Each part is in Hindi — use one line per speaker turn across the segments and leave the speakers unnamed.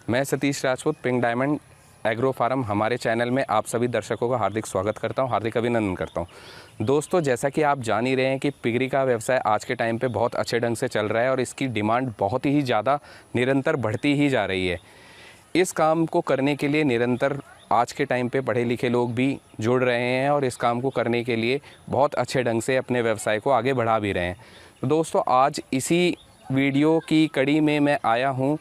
मैं Satish Rajput pink diamond agro farm हमारे चैनल में आप सभी दर्शकों का हार्दिक स्वागत करता हूं, हार्दिक अभिनंदन करता हूं। दोस्तों, जैसा कि आप जान ही रहे हैं कि पिगरी का व्यवसाय आज के टाइम पे बहुत अच्छे ढंग से चल रहा है और इसकी डिमांड बहुत ही ज़्यादा निरंतर बढ़ती ही जा रही है। इस काम को करने के लिए निरंतर आज के टाइम पे पढ़े लिखे लोग भी जुड़ रहे हैं और इस काम को करने के लिए बहुत अच्छे ढंग से अपने व्यवसाय को आगे बढ़ा भी रहे हैं। तो दोस्तों, आज इसी वीडियो की कड़ी में मैं आया हूँ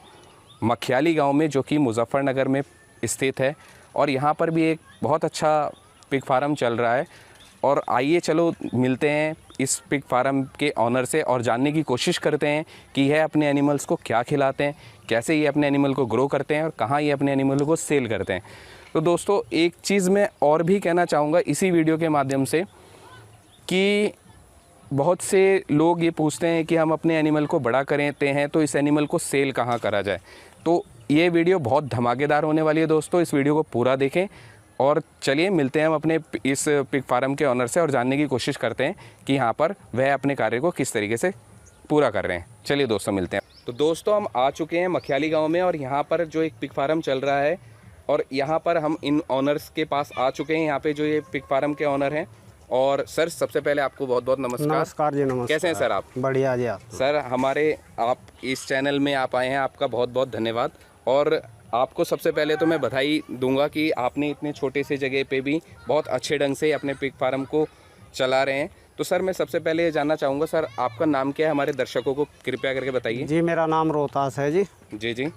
मखियाली गांव में, जो कि मुजफ्फरनगर में स्थित है और यहाँ पर भी एक बहुत अच्छा पिग फार्म चल रहा है। और आइए चलो मिलते हैं इस पिग फार्म के ऑनर से और जानने की कोशिश करते हैं कि यह अपने एनिमल्स को क्या खिलाते हैं, कैसे ये अपने एनिमल को ग्रो करते हैं और कहाँ ये अपने एनिमल को सेल करते हैं। तो दोस्तों, एक चीज़ मैं और भी कहना चाहूँगा इसी वीडियो के माध्यम से कि बहुत से लोग ये पूछते हैं कि हम अपने एनिमल को बड़ा करते हैं तो इस एनिमल को सेल कहाँ करा जाए। तो ये वीडियो बहुत धमाकेदार होने वाली है दोस्तों, इस वीडियो को पूरा देखें और चलिए मिलते हैं हम अपने इस पिग फार्म के ऑनर से और जानने की कोशिश करते हैं कि यहाँ पर वह अपने कार्य को किस तरीके से पूरा कर रहे हैं। चलिए दोस्तों मिलते हैं। तो दोस्तों, हम आ चुके हैं मखियाली गाँव में और यहाँ पर जो एक पिग फार्म चल रहा है और यहाँ पर हम इन ऑनर्स के पास आ चुके हैं। यहाँ पे जो ये पिग फार्म के ऑनर हैं। और सर, सबसे पहले आपको बहुत बहुत नमस्कार।
नमस्कार जी। नमस्कार।
कैसे हैं सर आप?
बढ़िया जी। आप
सर, आप इस चैनल में आप आए हैं, आपका बहुत बहुत धन्यवाद। और आपको सबसे पहले तो मैं बधाई दूंगा कि आपने इतने छोटे से जगह पे भी बहुत अच्छे ढंग से अपने पिग फार्म को चला रहे हैं। तो सर, मैं सबसे पहले ये जानना चाहूँगा, सर आपका नाम क्या है, हमारे दर्शकों को कृपया करके बताइए।
जी, मेरा नाम रोहतास है जी।
जी जी।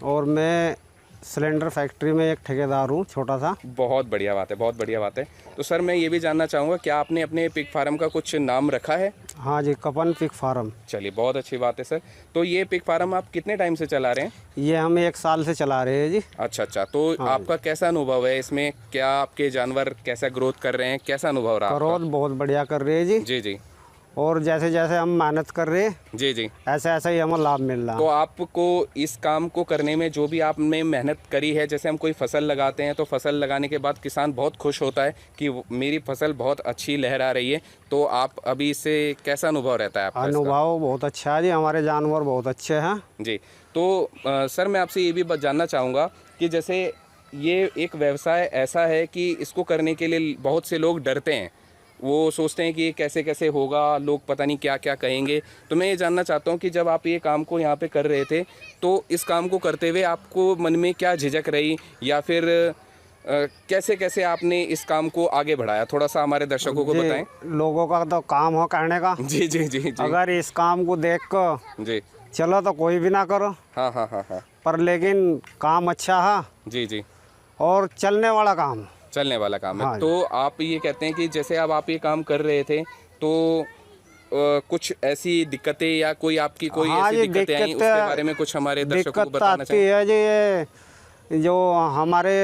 और मैं सिलेंडर फैक्ट्री में एक ठेकेदार हूँ, छोटा सा।
बहुत बढ़िया बात है, बहुत बढ़िया बात है। तो सर, मैं ये भी जानना चाहूँगा, क्या आपने अपने पिग फार्म का कुछ नाम रखा है?
हाँ जी, कपन पिग फार्म।
चलिए, बहुत अच्छी बात है सर। तो ये पिग फार्म आप कितने टाइम से चला रहे हैं?
ये हम 1 साल से चला रहे हैं जी।
अच्छा। तो
हाँ,
आपका कैसा अनुभव है इसमें? क्या आपके जानवर कैसा ग्रोथ कर रहे हैं, कैसा अनुभव रहा?
ग्रोथ बहुत बढ़िया कर रहे हैं जी।
जी जी।
और जैसे जैसे हम मेहनत कर रहे हैं
जी जी,
ऐसे ऐसे ही हमें लाभ मिल रहा है।
तो आपको इस काम को करने में जो भी आपने मेहनत करी है, जैसे हम कोई फसल लगाते हैं तो फसल लगाने के बाद किसान बहुत खुश होता है कि मेरी फसल बहुत अच्छी लहरा रही है, तो आप अभी इससे कैसा अनुभव रहता है आपका?
अनुभव बहुत अच्छा है जी, हमारे जानवर बहुत अच्छे हैं
जी। तो सर, मैं आपसे ये भी जानना चाहूँगा कि जैसे ये एक व्यवसाय ऐसा है कि इसको करने के लिए बहुत से लोग डरते हैं, वो सोचते हैं कि ये कैसे कैसे होगा, लोग पता नहीं क्या क्या कहेंगे। तो मैं ये जानना चाहता हूँ कि जब आप ये काम को यहाँ पे कर रहे थे तो इस काम को करते हुए आपको मन में क्या झिझक रही, या फिर कैसे कैसे आपने इस काम को आगे बढ़ाया, थोड़ा सा हमारे दर्शकों को बताएं।
लोगों का तो काम हो करने का।
जी जी जी जी।
अगर इस काम को देख कर
जी
चलो तो कोई भी ना करो।
हाँ हाँ हाँ हाँ।
पर लेकिन काम अच्छा है
जी जी।
और चलने वाला काम,
चलने वाला काम है।
हाँ।
तो आप ये कहते हैं कि जैसे अब आप ये काम कर रहे थे तो कुछ ऐसी दिक्कतें या कोई आपकी कोई
हाँ
ऐसी दिक्कतें आई, उसके बारे में कुछ हमारे दर्शकों को बताना चाहिए।
दिक्कत आती है जी, जो हमारे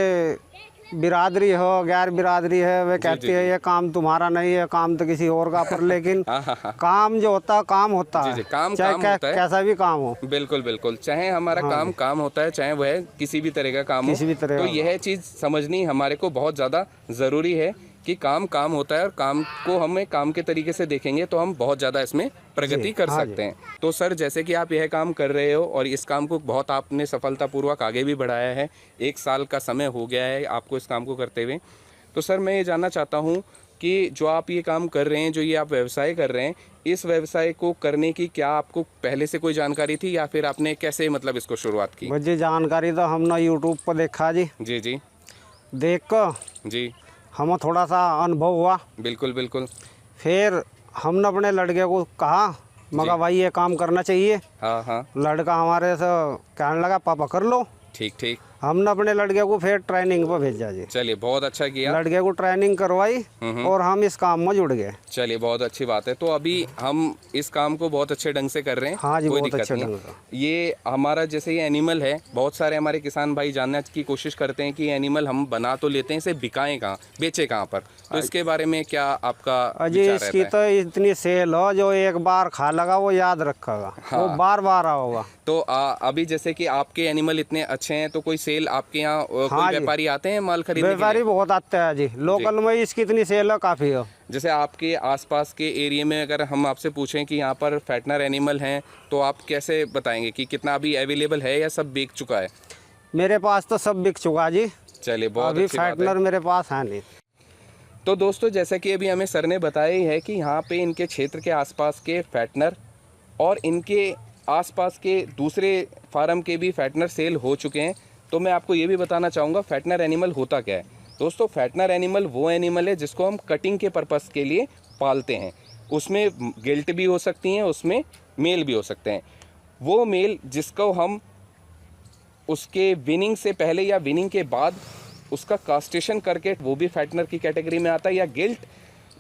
बिरादरी हो, गैर बिरादरी है, वे कहती है ये काम तुम्हारा नहीं है, काम तो किसी और का। पर लेकिन काम जो होता है काम होता है,
काम
चाहे
होता है,
कैसा भी काम हो।
बिल्कुल बिल्कुल, चाहे हमारा काम होता है, चाहे वह किसी भी तरह का काम हो,
किसी भी तरह।
तो यह चीज़ समझनी हमारे को बहुत ज़्यादा ज़रूरी है कि काम होता है और काम को हमें काम के तरीके से देखेंगे तो हम बहुत ज़्यादा इसमें प्रगति कर सकते हैं। तो सर, जैसे कि आप यह काम कर रहे हो और इस काम को बहुत आपने सफलतापूर्वक आगे भी बढ़ाया है, 1 साल का समय हो गया है आपको इस काम को करते हुए। तो सर, मैं ये जानना चाहता हूँ कि जो आप ये काम कर रहे हैं, जो ये आप व्यवसाय कर रहे हैं, इस व्यवसाय को करने की क्या आपको पहले से कोई जानकारी थी या फिर आपने कैसे मतलब इसको शुरुआत की?
मुझे जानकारी तो हमने यूट्यूब पर देखा जी।
जी जी।
देख कर
जी,
हमें थोड़ा सा अनुभव हुआ।
बिल्कुल बिल्कुल।
फिर हमने अपने लड़के को कहा, मगर भाई ये काम करना चाहिए।
हाँ हाँ।
लड़का हमारे से कहने लगा पापा कर लो।
ठीक ठीक।
हमने अपने लड़के को फिर ट्रेनिंग पर भेजा जी।
चलिए, बहुत अच्छा किया।
लड़के को ट्रेनिंग करवाई और हम इस काम में जुड़ गए।
चलिए, बहुत अच्छी बात है। तो अभी हम इस काम को बहुत अच्छे ढंग से कर रहे हैं।
हाँ जी,
कोई
बहुत
दिक्कत
अच्छे
नहीं।
ढंग से।
ये हमारा जैसे ये एनिमल है, बहुत सारे हमारे किसान भाई जानने की कोशिश करते हैं कि एनिमल हम बना तो लेते हैं, इसे बिकाएं कहाँ, बेचे कहाँ पर। तो इसके बारे में क्या आपका
अजी, इसकी तो इतनी सेल हो, जो एक बार खा लगा वो याद रखेगा। हाँ। वो बार बार आओगा।
तो अभी जैसे कि आपके एनिमल इतने अच्छे हैं, तो कोई सेल आपके यहाँ कोई व्यापारी आते हैं माल खरीदने?
व्यापारी बहुत आते हैं जी, लोकल में इसकी इतनी सेल है, काफ़ी है।
जैसे आपके आसपास के एरिया में अगर हम आपसे पूछें कि यहाँ पर फैटनर एनिमल हैं, तो आप कैसे बताएंगे कि कितना अभी अवेलेबल है या सब बिक चुका है?
मेरे पास तो सब बिक चुका जी।
चलिए बहुत
अभी
अच्छी बात है।
फैटनर मेरे पास है नहीं।
तो दोस्तों जैसा कि अभी हमें सर ने बताया ही है कि यहाँ पे इनके क्षेत्र के आसपास के फैटनर और इनके आसपास के दूसरे फार्म के भी फैटनर सेल हो चुके हैं। तो मैं आपको ये भी बताना चाहूँगा फैटनर एनिमल होता क्या है। दोस्तों फैटनर एनिमल वो एनिमल है जिसको हम कटिंग के पर्पस के लिए पालते हैं। उसमें गिल्ट भी हो सकती हैं, उसमें मेल भी हो सकते हैं। वो मेल जिसको हम उसके विनिंग से पहले या विनिंग के बाद उसका कास्टेशन करके, वो भी फैटनर की कैटेगरी में आता है, या गिल्ट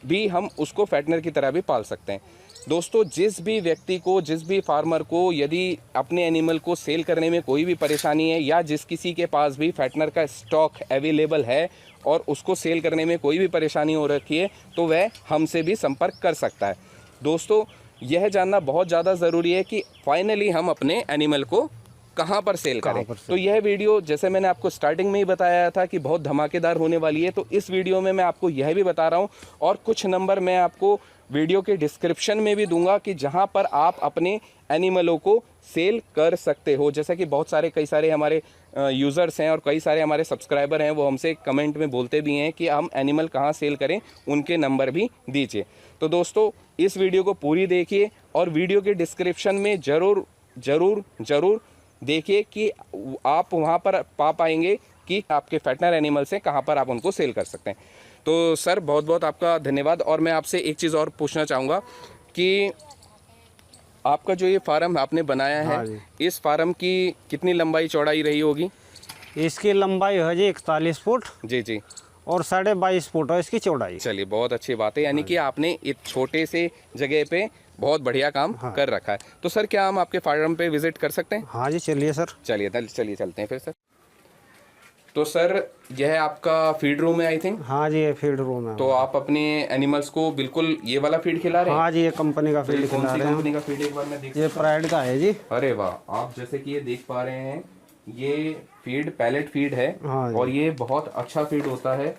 भी हम उसको फैटनर की तरह भी पाल सकते हैं। दोस्तों जिस भी व्यक्ति को, जिस भी फार्मर को यदि अपने एनिमल को सेल करने में कोई भी परेशानी है, या जिस किसी के पास भी फैटनर का स्टॉक अवेलेबल है और उसको सेल करने में कोई भी परेशानी हो रखी है, तो वह हमसे भी संपर्क कर सकता है। दोस्तों यह जानना बहुत ज़्यादा ज़रूरी है कि फाइनली हम अपने एनिमल को कहाँ पर सेल करें। तो यह वीडियो जैसे मैंने आपको स्टार्टिंग में ही बताया था कि बहुत धमाकेदार होने वाली है, तो इस वीडियो में मैं आपको यह भी बता रहा हूँ और कुछ नंबर मैं आपको वीडियो के डिस्क्रिप्शन में भी दूंगा कि जहाँ पर आप अपने एनिमलों को सेल कर सकते हो। जैसा कि बहुत सारे कई सारे हमारे यूज़र्स हैं और कई सारे हमारे सब्सक्राइबर हैं, वो हमसे कमेंट में बोलते भी हैं कि हम एनिमल कहाँ सेल करें, उनके नंबर भी दीजिए। तो दोस्तों इस वीडियो को पूरी देखिए और वीडियो के डिस्क्रिप्शन में ज़रूर ज़रूर ज़रूर देखिए कि आप वहाँ पर पा पाएंगे कि आपके फैटनर एनिमल्स हैं कहाँ पर आप उनको सेल कर सकते हैं। तो सर बहुत बहुत आपका धन्यवाद। और मैं आपसे एक चीज़ और पूछना चाहूँगा कि आपका जो ये फार्म आपने बनाया है,
हाँ जी।
इस फार्म की कितनी लंबाई चौड़ाई रही होगी?
इसकी लंबाई है जी 41 फुट
जी जी।
और 22.5 फुट है इसकी चौड़ाई।
चलिए बहुत अच्छी बात है, यानी कि आपने एक छोटे से जगह पे बहुत बढ़िया काम कर रखा है। तो सर क्या हम आपके फार्म पे विजिट कर सकते हैं?
हाँ जी चलिए सर।
चलिए चलिए चलते हैं फिर सर। तो सर यह आपका फीड रूम है आई थिंक?
हाँ जी ये फीड रूम है।
तो आप अपने एनिमल्स को बिल्कुल ये वाला फीड खिला रहे हैं?
हाँ जी ये कंपनी का फीड
कौन
खिला
सी
रहे हैं।
कंपनी का फीड एक बार मैं देख?
ये प्राइड का है जी।
अरे वाह, आप जैसे कि ये देख पा रहे हैं ये फीड पैलेट फीड है।
हाँ जी।
और ये बहुत अच्छा फीड होता है।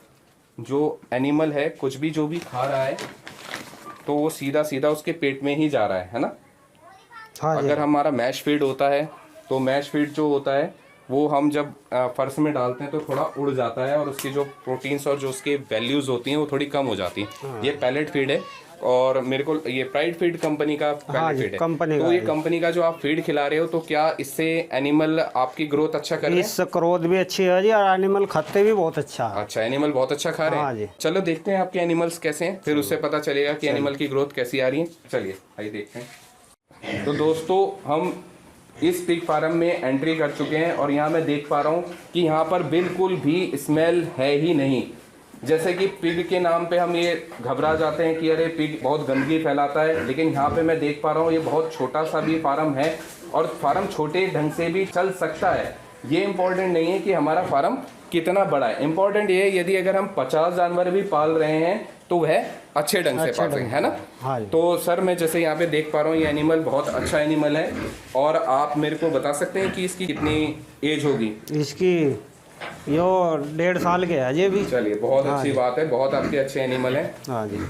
जो एनिमल है कुछ भी जो भी खा रहा है तो वो सीधा सीधा उसके पेट में ही जा रहा है ना?
हाँ जी।
अगर हमारा मैश फीड होता है तो मैश फीड जो होता है वो हम जब फर्श में डालते हैं तो थोड़ा उड़ जाता है और उसकी जो प्रोटीन्स और जो उसके वैल्यूज होती हैं वो थोड़ी कम हो जाती हैं। ये पैलेट फीड है और मेरे को ये प्राइड फीड कंपनी का पैलेट फीड है।
कंपनी
तो
का
ये
है।
कंपनी का जो आप फीड खिला रहे हो तो क्या इससे एनिमल आपकी ग्रोथ अच्छा कर रहे हैं?
इससे ग्रोथ भी अच्छी है जी और एनिमल खाते भी बहुत अच्छा है।
अच्छा, एनिमल बहुत अच्छा खा रहे
हाँ
हैं।
जी।
चलो देखते हैं आपके एनिमल्स कैसे हैं, फिर उससे पता चलेगा कि एनिमल की ग्रोथ कैसी आ रही है। चलिए आइए देखते हैं। तो दोस्तों हम इस पिग फार्म में एंट्री कर चुके हैं और यहाँ मैं देख पा रहा हूँ कि यहाँ पर बिल्कुल भी स्मेल है ही नहीं। जैसे कि पिग के नाम पे हम ये घबरा जाते हैं कि अरे पिग बहुत गंदगी फैलाता है, लेकिन यहाँ पे मैं देख पा रहा हूँ ये बहुत छोटा सा भी फार्म है और फार्म छोटे ढंग से भी चल सकता है। ये इम्पोर्टेंट नहीं है कि हमारा फार्म कितना बड़ा है, इम्पोर्टेंट ये है यदि अगर हम 50 जानवर भी पाल रहे हैं तो वह अच्छे ढंग से पाल सकें, है ना?
हाँ जी।
तो सर मैं जैसे यहाँ पे देख पा रहा हूँ ये एनिमल बहुत अच्छा एनिमल है और आप मेरे को बता सकते हैं कि इसकी कितनी एज होगी?
इसकी यो 1.5 साल के है ये भी।
चलिए बहुत
हाँ
अच्छी
जी।
बात है, बहुत आपके अच्छे एनिमल हैं।
हाँ जी।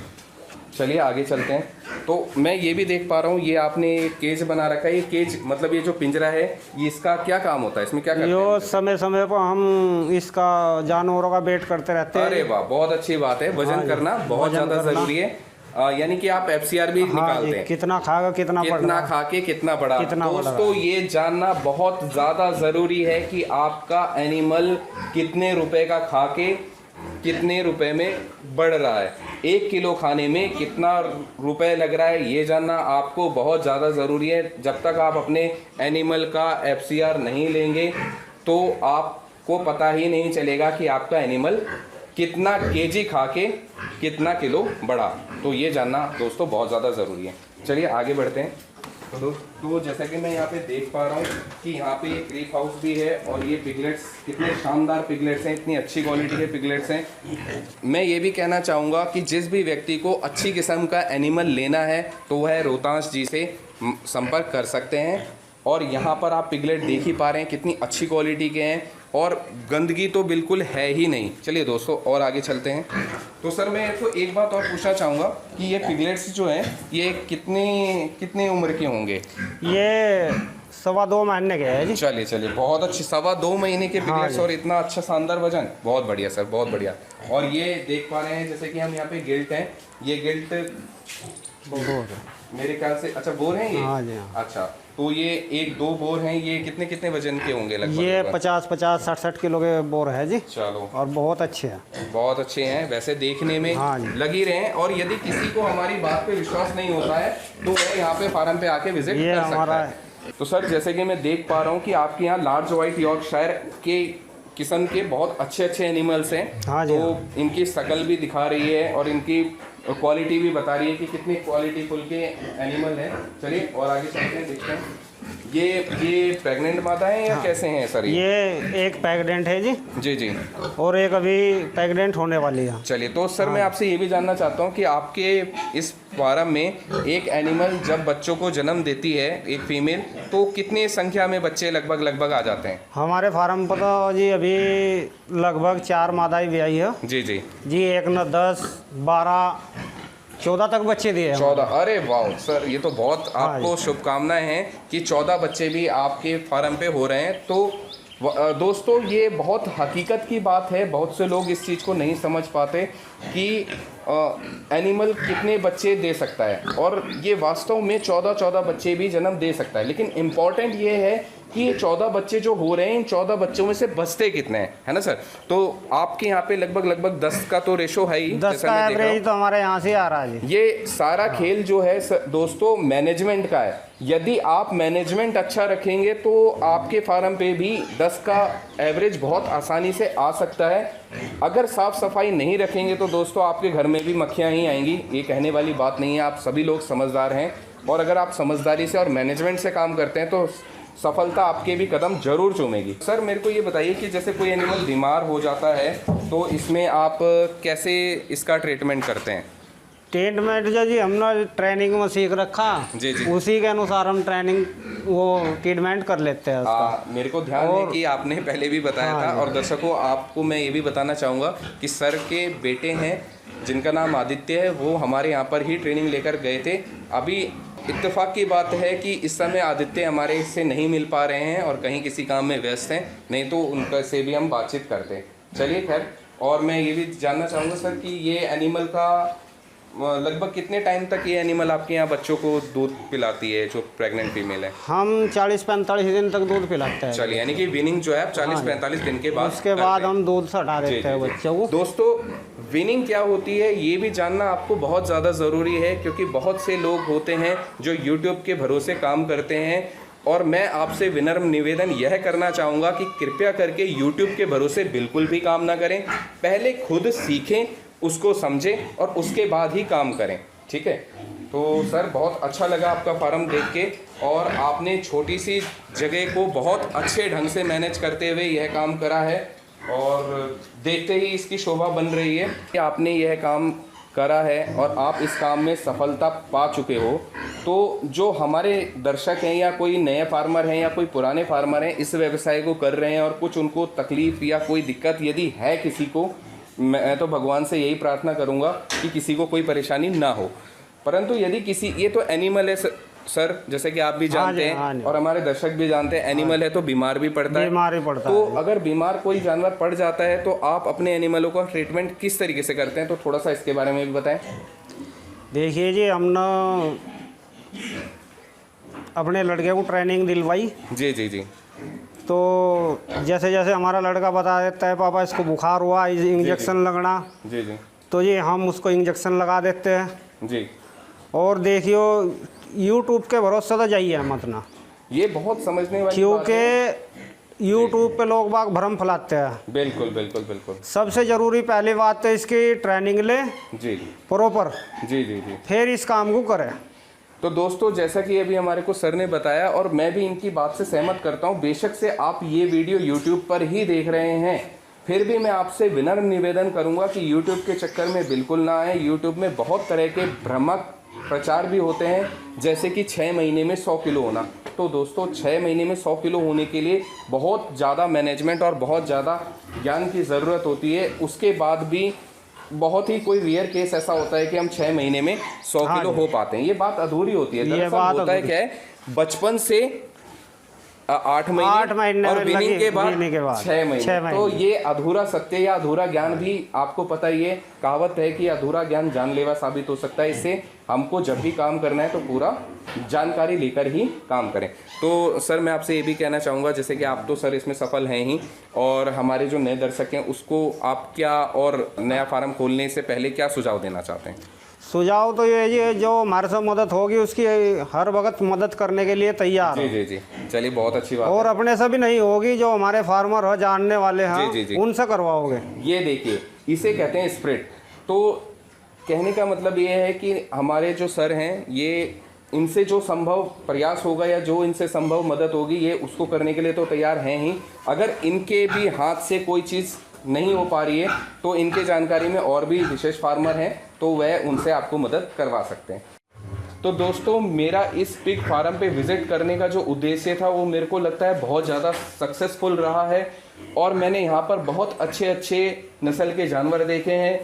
चलिए आगे चलते हैं। तो मैं ये भी देख पा रहा हूँ ये आपने केज बना रखा है। ये केज मतलब ये जो पिंजरा है ये इसका क्या काम होता है, इसमें क्या करते
यो
हैं?
समय समय पर हम इसका जानवरों का वेट करते रहते हैं।
अरे वाह, बहुत अच्छी बात है। वजन
हाँ
करना
जी,
बहुत
वजन
ज़्यादा
करना।
ज़रूरी है। यानी कि आप FCR भी
हाँ
निकालते
जी,
हैं,
कितना खाएगा कितना
कितना खा के कितना बड़ा। दोस्तों ये जानना बहुत ज़्यादा ज़रूरी है कि आपका एनिमल कितने रुपए का खा के कितने रुपए में बढ़ रहा है, 1 किलो खाने में कितना रुपए लग रहा है, ये जानना आपको बहुत ज़्यादा ज़रूरी है। जब तक आप अपने एनिमल का FCR नहीं लेंगे तो आपको पता ही नहीं चलेगा कि आपका एनिमल कितना केजी खा के कितना किलो बढ़ा। तो ये जानना दोस्तों बहुत ज़्यादा ज़रूरी है। चलिए आगे बढ़ते हैं। तो दोस्तों जैसा कि मैं यहाँ पे देख पा रहा हूँ कि यहाँ पे ये क्रीप हाउस भी है और ये पिगलेट्स कितने शानदार पिगलेट्स हैं, इतनी अच्छी क्वालिटी के पिगलेट्स हैं। मैं ये भी कहना चाहूँगा कि जिस भी व्यक्ति को अच्छी किस्म का एनिमल लेना है तो वह रोहतांश जी से संपर्क कर सकते हैं। और यहाँ पर आप पिगलेट देख ही पा रहे हैं कितनी अच्छी क्वालिटी के हैं और गंदगी तो बिल्कुल है ही नहीं। चलिए दोस्तों और आगे चलते हैं। तो सर मैं तो एक बात और पूछना चाहूँगा कि ये पिगलेट्स जो हैं ये कितनी उम्र के होंगे?
ये 2.25 महीने के है जी।
चलिए चलिए, बहुत अच्छी, 2.25 महीने के पीरियड्स और इतना अच्छा शानदार वजन, बहुत बढ़िया सर, बहुत बढ़िया। और ये देख पा रहे हैं जैसे कि हम यहाँ पे गिल्ट हैं, ये गिल्ट मेरे ख्याल से, अच्छा बोर हैं ये?
हाँ जी हाँ।
अच्छा, तो ये 1-2 बोर हैं, ये कितने कितने वजन के होंगे लगभग?
ये 50-50 60-60 किलो के बोर है जी।
चलो,
और बहुत अच्छे हैं,
बहुत अच्छे हैं वैसे देखने में,
हाँ जी।
लग ही रहे हैं। और यदि किसी को हमारी बात पे विश्वास नहीं होता है तो वह यहाँ पे फार्म पे आके विजिट
ये
कर सकता
हमारा
है। तो सर जैसे कि मैं देख पा रहा हूँ कि आपके यहाँ लार्ज व्हाइट यॉर्कशायर के किस्म के बहुत अच्छे अच्छे एनिमल्स हैं।
हाँ जी,
तो इनकी शकल भी दिखा रही है और इनकी क्वालिटी भी बता रही है कि कितनी क्वालिटी फुल के एनिमल हैं। चलिए और आगे चलते हैं, देखते हैं। ये प्रेग्नेंट माता है या कैसे हैं सर?
ये एक प्रेग्नेंट है जी
जी जी।
और एक अभी प्रेग्नेंट होने वाली है।
चलिए, तो सर मैं आपसे ये भी जानना चाहता हूँ कि आपके इस फार्म में एक एनिमल जब बच्चों को जन्म देती है, एक फीमेल, तो कितनी संख्या में बच्चे लगभग आ जाते हैं?
हमारे फार्म पर तो जी अभी लगभग 4 मादाएं ब्याई है
जी जी
जी। एक न 10, 12, 14 तक बच्चे दिए हैं।
14, अरे वाह सर, ये तो बहुत
हाँ
आपको शुभकामनाएं हैं कि 14 बच्चे भी आपके फार्म पे हो रहे हैं। तो दोस्तों ये बहुत हकीकत की बात है, बहुत से लोग इस चीज़ को नहीं समझ पाते कि एनिमल कितने बच्चे दे सकता है, और ये वास्तव में 14 बच्चे भी जन्म दे सकता है। लेकिन इम्पॉर्टेंट ये है कि ये 14 बच्चे जो हो रहे हैं, इन 14 बच्चों में से बचते कितने हैं, है ना सर? तो आपके यहाँ पे लगभग 10 का तो रेशो है ही,
10 का एवरेज तो हमारे यहाँ से आ रहा है जी।
ये सारा खेल जो है दोस्तों मैनेजमेंट का है। यदि आप मैनेजमेंट अच्छा रखेंगे तो आपके फार्म पे भी 10 का एवरेज बहुत आसानी से आ सकता है। अगर साफ सफाई नहीं रखेंगे तो दोस्तों आपके घर में भी मक्खियाँ ही आएंगी, ये कहने वाली बात नहीं है। आप सभी लोग समझदार हैं, और अगर आप समझदारी से और मैनेजमेंट से काम करते हैं तो सफलता आपके भी कदम जरूर चूमेगी। सर मेरे को ये बताइए कि जैसे कोई एनिमल बीमार हो जाता है तो इसमें आप कैसे इसका ट्रीटमेंट करते हैं?
ट्रीटमेंट जो जी हमने ट्रेनिंग में सीख रखा,
जी जी,
उसी के अनुसार हम ट्रेनिंग वो ट्रीटमेंट कर लेते हैं उसका।
मेरे को ध्यान है कि आपने पहले भी बताया था, और दर्शकों आपको मैं ये भी बताना चाहूँगा कि सर के बेटे हैं जिनका नाम आदित्य है, वो हमारे यहाँ पर ही ट्रेनिंग लेकर गए थे। अभी इत्तेफाक की बात है कि इस समय आदित्य हमारे से नहीं मिल पा रहे हैं और कहीं किसी काम में व्यस्त हैं, नहीं तो उनका से भी हम बातचीत करते। चलिए खैर, और मैं ये भी जानना चाहूँगा सर कि ये एनिमल का लगभग कितने टाइम तक ये एनिमल आपके यहाँ बच्चों को दूध पिलाती है, जो प्रेग्नेंट फीमेल है?
हम 40-45 दिन तक दूध पिलाते हैं।
चलिए, यानी कि विनिंग जो है 40-45 दिन के बाद,
उसके बाद हम दूध से हटा देते हैं बच्चों को।
दोस्तों विनिंग क्या होती है ये भी जानना आपको बहुत ज़्यादा ज़रूरी है, क्योंकि बहुत से लोग होते हैं जो यूट्यूब के भरोसे काम करते हैं, और मैं आपसे विनम्र निवेदन यह करना चाहूँगा कि कृपया करके यूट्यूब के भरोसे बिल्कुल भी काम ना करें। पहले खुद सीखें, उसको समझें और उसके बाद ही काम करें, ठीक है? तो सर बहुत अच्छा लगा आपका फार्म देख के, और आपने छोटी सी जगह को बहुत अच्छे ढंग से मैनेज करते हुए यह काम करा है, और देखते ही इसकी शोभा बन रही है कि आपने यह काम करा है और आप इस काम में सफलता पा चुके हो। तो जो हमारे दर्शक हैं या कोई नए फार्मर हैं या कोई पुराने फार्मर हैं, इस व्यवसाय को कर रहे हैं और कुछ उनको तकलीफ़ या कोई दिक्कत यदि है किसी को, मैं तो भगवान से यही प्रार्थना करूंगा कि किसी को कोई परेशानी ना हो। परंतु यदि किसी, ये तो एनिमल है सर, जैसे कि आप भी जानते हैं और हमारे दर्शक भी जानते हैं, एनिमल है तो बीमार भी पड़ता है।
बीमार भी पड़ता
तो
है।
अगर बीमार कोई जानवर पड़ जाता है तो आप अपने एनिमलों का ट्रीटमेंट किस तरीके से करते हैं, तो थोड़ा सा इसके बारे में भी बताएं।
देखिए जी, हमने अपने लड़के को ट्रेनिंग दिलवाई।
जी जी जी।
तो जैसे जैसे हमारा लड़का बता देता है पापा इसको बुखार हुआ, इंजेक्शन लगना,
जी जी,
तो ये हम उसको इंजेक्शन लगा देते हैं
जी।
और देखियो यूट्यूब के भरोसे तो जाइए मत ना,
ये बहुत समझने वाली बात है।
क्योंकि यूट्यूब पे लोग बाग भ्रम फैलाते हैं।
बिल्कुल बिल्कुल बिल्कुल।
सबसे ज़रूरी पहली बात है इसकी ट्रेनिंग ले
जी
प्रॉपर,
जी जी जी,
फिर इस काम को करें।
तो दोस्तों जैसा कि अभी हमारे को सर ने बताया और मैं भी इनकी बात से सहमत करता हूं, बेशक से आप ये वीडियो YouTube पर ही देख रहे हैं, फिर भी मैं आपसे विनम्र निवेदन करूंगा कि YouTube के चक्कर में बिल्कुल ना आए। YouTube में बहुत तरह के भ्रामक प्रचार भी होते हैं, जैसे कि 6 महीने में 100 किलो होना। तो दोस्तों 6 महीने में 100 किलो होने के लिए बहुत ज़्यादा मैनेजमेंट और बहुत ज़्यादा ज्ञान की ज़रूरत होती है। उसके बाद भी बहुत ही कोई रेयर केस ऐसा होता है कि हम 6 महीने में 100 किलो हो पाते हैं। ये बात अधूरी होती है। दरअसल होता है क्या है, बचपन से 8
8
महीने
महीने
और
में
विनिंग
लगी,
के बाद
विनिंग के बाद
6 महीने।
6 महीने।
तो ये अधूरा सत्य या अधूरा ज्ञान भी आपको पता ही है, कहावत है कि अधूरा ज्ञान जानलेवा साबित हो सकता है। इससे हमको जब भी काम करना है तो पूरा जानकारी लेकर ही काम करें। तो सर मैं आपसे ये भी कहना चाहूँगा, जैसे कि आप तो सर इसमें सफल हैं ही, और हमारे जो नए दर्शक हैं उसको आप क्या और नया फार्म खोलने से पहले क्या सुझाव देना चाहते हैं?
सुझाव तो ये है, जो हमारे से मदद होगी उसकी हर वक्त मदद करने के लिए तैयार
जी
है।
जी जी, चलिए बहुत अच्छी बात
और
है।
अपने से भी नहीं होगी, जो हमारे फार्मर हो जानने वाले हैं
जी, जी, जी।
उनसे करवाओगे।
ये देखिए, इसे कहते हैं स्प्रिट। तो कहने का मतलब ये है कि हमारे जो सर हैं, ये इनसे जो संभव प्रयास होगा या जो इनसे संभव मदद होगी, ये उसको करने के लिए तो तैयार हैं ही। अगर इनके भी हाथ से कोई चीज़ नहीं हो पा रही है तो इनके जानकारी में और भी विशेष फार्मर हैं, तो वह उनसे आपको मदद करवा सकते हैं। तो दोस्तों, मेरा इस पिग फार्म पे विज़िट करने का जो उद्देश्य था वो मेरे को लगता है बहुत ज़्यादा सक्सेसफुल रहा है, और मैंने यहाँ पर बहुत अच्छे अच्छे नस्ल के जानवर देखे हैं,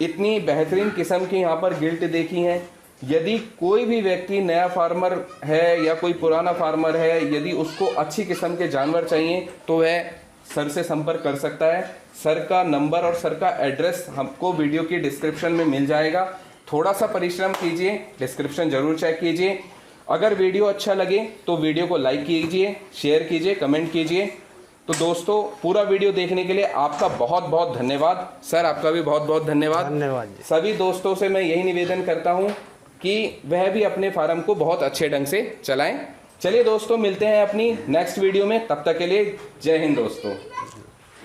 इतनी बेहतरीन किस्म की यहाँ पर गिल्ट देखी हैं। यदि कोई भी व्यक्ति नया फार्मर है या कोई पुराना फार्मर है, यदि उसको अच्छी किस्म के जानवर चाहिए तो वह सर से संपर्क कर सकता है। सर का नंबर और सर का एड्रेस हमको वीडियो की डिस्क्रिप्शन में मिल जाएगा। थोड़ा सा परिश्रम कीजिए, डिस्क्रिप्शन जरूर चेक कीजिए। अगर वीडियो अच्छा लगे तो वीडियो को लाइक कीजिए, शेयर कीजिए, कमेंट कीजिए। तो दोस्तों, पूरा वीडियो देखने के लिए आपका बहुत बहुत धन्यवाद। सर आपका भी बहुत बहुत धन्यवाद।
धन्यवाद जी।
सभी दोस्तों से मैं यही निवेदन करता हूं कि वह भी अपने फार्म को बहुत अच्छे ढंग से चलाएं। चलिए दोस्तों, मिलते हैं अपनी नेक्स्ट वीडियो में, तब तक के लिए जय हिंद दोस्तों।